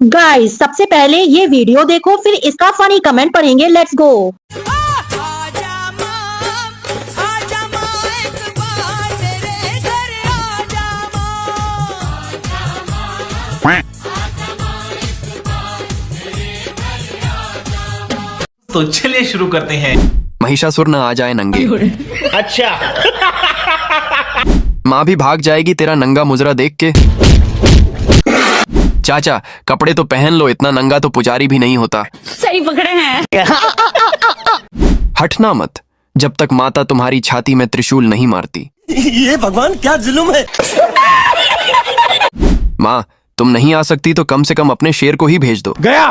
Guys सबसे पहले ये वीडियो देखो फिर इसका फनी कमेंट पढ़ेंगे। Let's go. तो चलिए शुरू करते हैं। महिषासुर न आ जाए नंगे। अच्छा। माँ भी भाग जाएगी तेरा नंगा मुजरा देख के। चाचा कपड़े तो पहन लो, इतना नंगा तो पुजारी भी नहीं होता। सही पकड़े हैं। हटना मत जब तक माता तुम्हारी छाती में त्रिशूल नहीं मारती। ये भगवान क्या जुल्म है। माँ तुम नहीं आ सकती तो कम से कम अपने शेर को ही भेज दो। गया।